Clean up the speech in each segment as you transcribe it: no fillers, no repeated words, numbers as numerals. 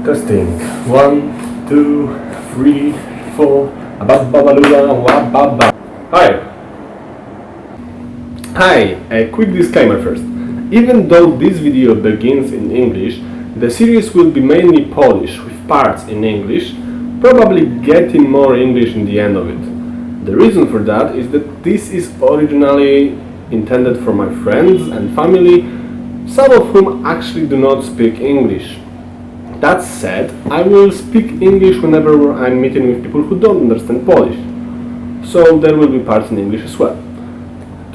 Testing. 1, 2, 3, 4. Hi, a quick disclaimer first. Even though this video begins in English, the series will be mainly Polish with parts in English, probably getting more English in the end of it. The reason for that is that this is originally intended for my friends and family, some of whom actually do not speak English. That said, I will speak English whenever I'm meeting with people who don't understand Polish, so there will be parts in English as well.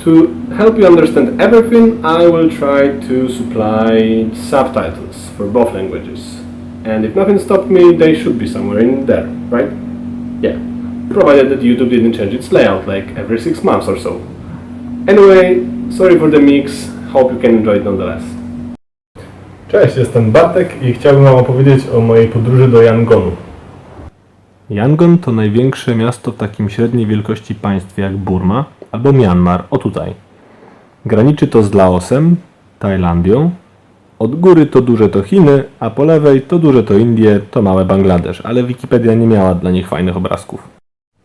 To help you understand everything, I will try to supply subtitles for both languages. And if nothing stopped me, they should be somewhere in there, right? Yeah, provided that YouTube didn't change its layout like every 6 months or so. Anyway, sorry for the mix, hope you can enjoy it nonetheless. Cześć, jestem Bartek i chciałbym Wam opowiedzieć o mojej podróży do Yangonu. Yangon to największe miasto w takim średniej wielkości państwie jak Burma albo Myanmar, o tutaj. Graniczy to z Laosem, Tajlandią, od góry to duże to Chiny, a po lewej to duże to Indie, to małe Bangladesz, ale Wikipedia nie miała dla nich fajnych obrazków.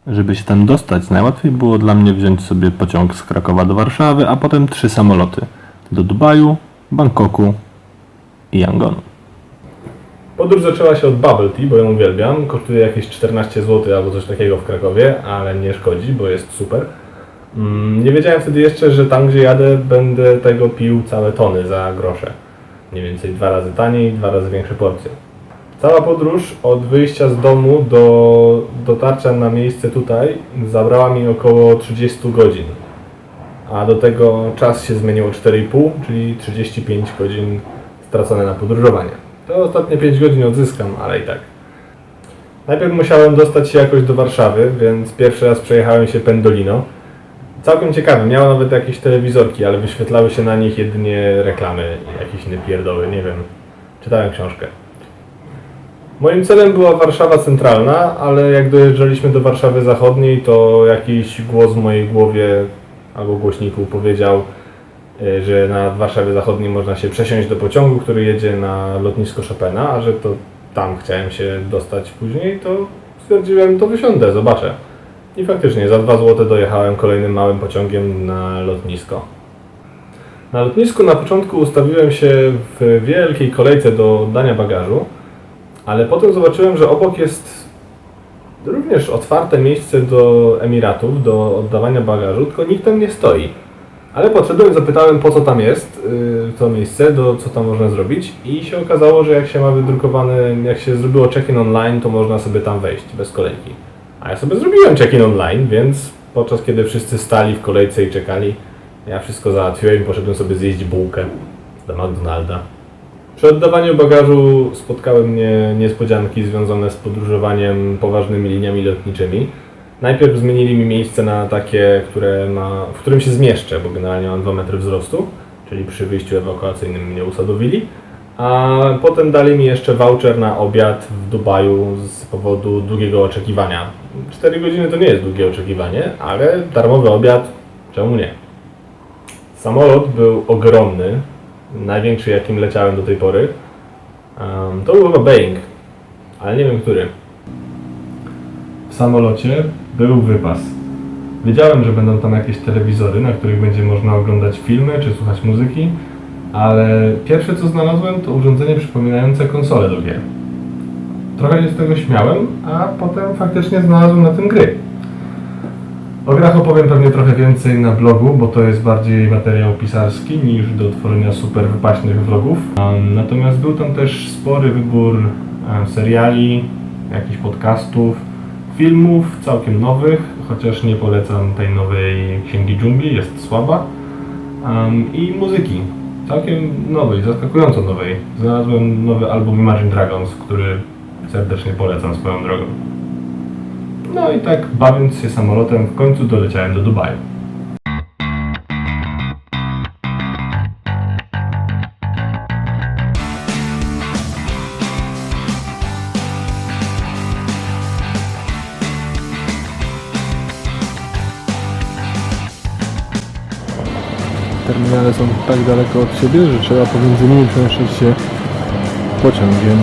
Żeby się tam dostać, najłatwiej było dla mnie wziąć sobie pociąg z Krakowa do Warszawy, a potem 3 samoloty do Dubaju, Bangkoku i Yangonu. Podróż zaczęła się od bubble tea, bo ją uwielbiam. Kosztuje jakieś 14 zł albo coś takiego w Krakowie, ale nie szkodzi, bo jest super. Nie wiedziałem wtedy jeszcze, że tam gdzie jadę będę tego pił całe tony za grosze. Mniej więcej 2 razy taniej, 2 razy większe porcje. Cała podróż od wyjścia z domu do dotarcia na miejsce tutaj zabrała mi około 30 godzin. A do tego czas się zmienił o 4,5, czyli 35 godzin stracone na podróżowanie. To ostatnie 5 godzin odzyskam, ale i tak. Najpierw musiałem dostać się jakoś do Warszawy, więc pierwszy raz przejechałem się Pendolino. Całkiem ciekawe, miało nawet jakieś telewizorki, ale wyświetlały się na nich jedynie reklamy, jakieś inne pierdoły, nie wiem. Czytałem książkę. Moim celem była Warszawa Centralna, ale jak dojeżdżaliśmy do Warszawy Zachodniej, to jakiś głos w mojej głowie albo głośniku powiedział, że na Warszawie Zachodniej można się przesiąść do pociągu, który jedzie na lotnisko Chopina, a że to tam chciałem się dostać później, to stwierdziłem, to wysiądę, zobaczę. I faktycznie za 2 zł dojechałem kolejnym małym pociągiem na lotnisko. Na lotnisku na początku ustawiłem się w wielkiej kolejce do oddania bagażu, ale potem zobaczyłem, że obok jest również otwarte miejsce do Emiratów, do oddawania bagażu, tylko nikt tam nie stoi. Ale podszedłem i zapytałem, po co tam jest to miejsce, co tam można zrobić, i się okazało, że jak się ma wydrukowane, jak się zrobiło check-in online, to można sobie tam wejść bez kolejki. A ja sobie zrobiłem check-in online, więc podczas kiedy wszyscy stali w kolejce i czekali, ja wszystko załatwiłem i poszedłem sobie zjeść bułkę do McDonalda. Przy oddawaniu bagażu spotkały mnie niespodzianki związane z podróżowaniem poważnymi liniami lotniczymi. Najpierw zmienili mi miejsce na takie, w którym się zmieszczę, bo generalnie mam 2 metry wzrostu, czyli przy wyjściu ewakuacyjnym mnie usadowili. A potem dali mi jeszcze voucher na obiad w Dubaju z powodu długiego oczekiwania. 4 godziny to nie jest długie oczekiwanie, ale darmowy obiad, czemu nie? Samolot był ogromny, największy jakim leciałem do tej pory. To był chyba Boeing, ale nie wiem który. W samolocie był wypas. Wiedziałem, że będą tam jakieś telewizory, na których będzie można oglądać filmy czy słuchać muzyki, ale pierwsze co znalazłem to urządzenie przypominające konsolę do gier. Trochę się z tego śmiałem, a potem faktycznie znalazłem na tym gry. O grach opowiem pewnie trochę więcej na blogu, bo to jest bardziej materiał pisarski niż do tworzenia super wypaśnych vlogów. Natomiast był tam też spory wybór seriali, jakichś podcastów, filmów całkiem nowych, chociaż nie polecam tej nowej Księgi Dżungli, jest słaba. I muzyki, całkiem nowej, zaskakująco nowej. Znalazłem nowy album Imagine Dragons, który serdecznie polecam swoją drogą. No i tak, bawiąc się samolotem, w końcu doleciałem do Dubaju. terminale są tak daleko od siebie, że trzeba pomiędzy nimi przemieszczać się pociągiem.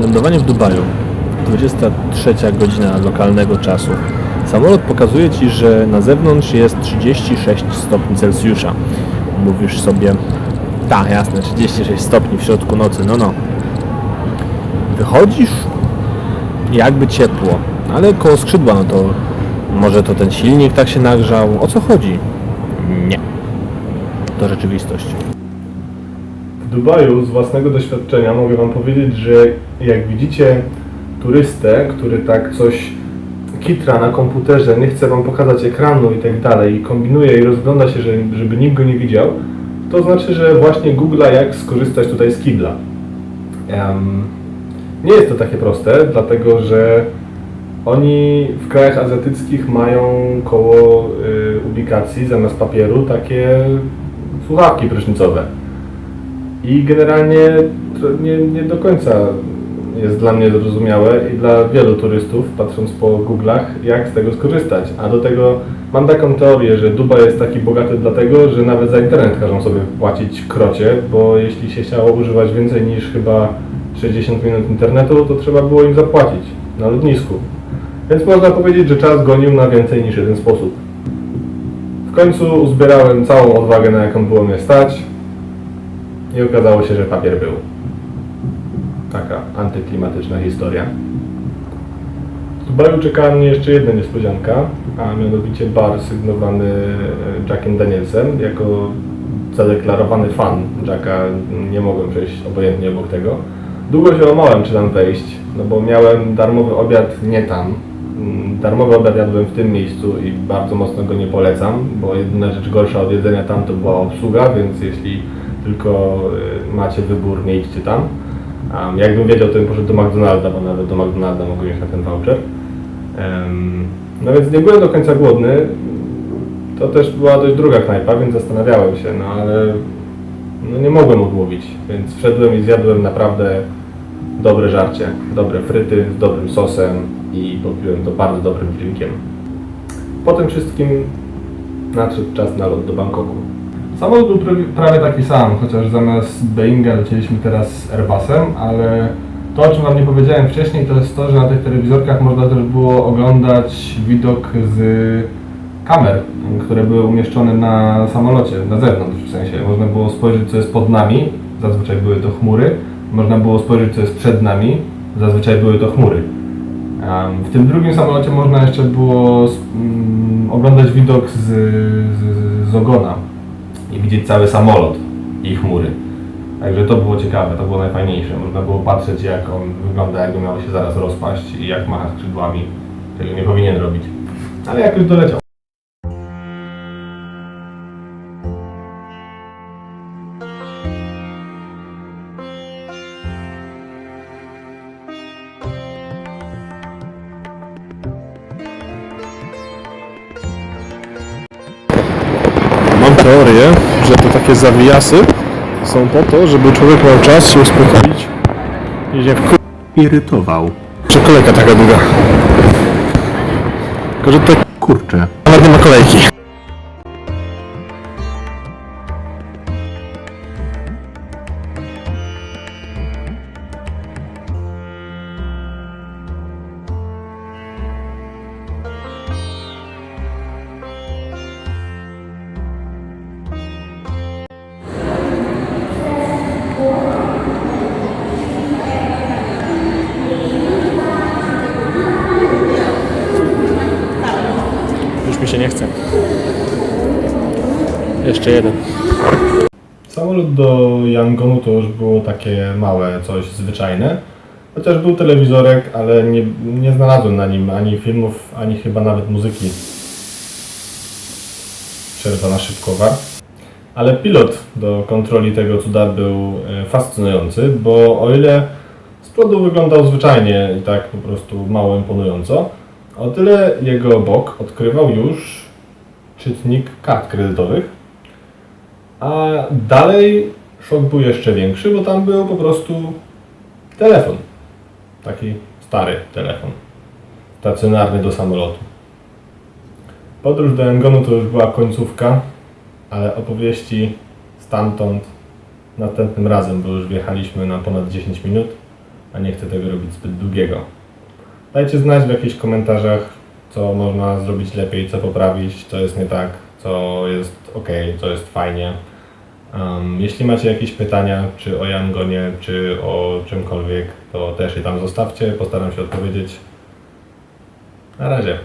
Lądowanie w Dubaju. 23 godzina lokalnego czasu. Samolot pokazuje Ci, że na zewnątrz jest 36 stopni Celsjusza. Mówisz sobie, tak, jasne, 36 stopni w środku nocy, no. Wychodzisz, jakby ciepło, ale koło skrzydła, no to może to ten silnik tak się nagrzał. O co chodzi? Nie. To rzeczywistość. W Dubaju z własnego doświadczenia mogę Wam powiedzieć, że jak widzicie turystę, który tak coś kitra na komputerze, nie chce Wam pokazać ekranu i tak dalej, i kombinuje i rozgląda się, żeby nikt go nie widział, to znaczy, że właśnie googla, jak skorzystać tutaj z kibla. Nie jest to takie proste, dlatego że oni w krajach azjatyckich mają koło ubikacji zamiast papieru takie słuchawki prysznicowe. I generalnie to nie do końca jest dla mnie zrozumiałe i dla wielu turystów, patrząc po Google'ach, jak z tego skorzystać. A do tego mam taką teorię, że Dubaj jest taki bogaty dlatego, że nawet za internet każą sobie płacić krocie, bo jeśli się chciało używać więcej niż chyba 60 minut internetu, to trzeba było im zapłacić na lotnisku. Więc można powiedzieć, że czas gonił na więcej niż jeden sposób. W końcu uzbierałem całą odwagę, na jaką było mnie stać, i okazało się, że papier był. Taka antyklimatyczna historia. W Dubaju czekała mnie jeszcze jedna niespodzianka, a mianowicie bar sygnowany Jackiem Danielsem. Jako zadeklarowany fan Jacka nie mogłem przejść obojętnie obok tego. Długo się omałem, czy tam wejść, no bo miałem darmowy obiad nie tam. Darmowy obiad jadłem w tym miejscu i bardzo mocno go nie polecam, bo jedyna rzecz gorsza od jedzenia tam to była obsługa, więc jeśli tylko macie wybór, nie idźcie tam. Jakbym wiedział, to bym poszedł do McDonalda, bo nawet do McDonalda mogłem iść na ten voucher. No więc nie byłem do końca głodny. To też była dość druga knajpa, więc zastanawiałem się, no ale no nie mogłem odmówić, więc wszedłem i zjadłem naprawdę dobre żarcie, dobre fryty z dobrym sosem i popiłem to bardzo dobrym drinkiem. Po tym wszystkim nadszedł czas na lot do Bangkoku. Samolot był prawie taki sam, chociaż zamiast Boeinga lecieliśmy teraz Airbusem, ale to, o czym Wam nie powiedziałem wcześniej, to jest to, że na tych telewizorkach można też było oglądać widok z kamer, które były umieszczone na samolocie, na zewnątrz w sensie. Można było spojrzeć, co jest pod nami, zazwyczaj były to chmury. Można było spojrzeć, co jest przed nami, zazwyczaj były to chmury. W tym drugim samolocie można jeszcze było oglądać widok z ogona i widzieć cały samolot i chmury. Także to było ciekawe, to było najfajniejsze. Można było patrzeć, jak on wygląda, jakby miał się zaraz rozpaść i jak macha skrzydłami. Tego nie powinien robić. Ale jakoś doleciał. Mam teorię, że te takie zawijasy są po to, żeby człowiek miał czas się uspokoić Idzie irytował. Czy kolejka taka długa? Tylko, że tutaj Kurczę, nawet nie ma kolejki. Już mi się nie chce. Jeszcze jeden. Samolot do Yangonu to już było takie małe, coś zwyczajne. Chociaż był telewizorek, ale nie znalazłem na nim ani filmów, ani chyba nawet muzyki. Przerwa na szybkowar. Ale pilot do kontroli tego cuda był fascynujący, bo o ile z przodu wyglądał zwyczajnie i tak po prostu mało imponująco, o tyle jego bok odkrywał już czytnik kart kredytowych. A dalej szok był jeszcze większy, bo tam był po prostu telefon. Taki stary telefon. Stacjonarny do samolotu. Podróż do Yangonu to już była końcówka, ale opowieści stamtąd następnym razem, bo już wjechaliśmy na ponad 10 minut, a nie chcę tego robić zbyt długiego. Dajcie znać w jakichś komentarzach, co można zrobić lepiej, co poprawić, co jest nie tak, co jest ok, co jest fajnie. Jeśli macie jakieś pytania, czy o Yangonie, czy o czymkolwiek, to też je tam zostawcie, postaram się odpowiedzieć. Na razie.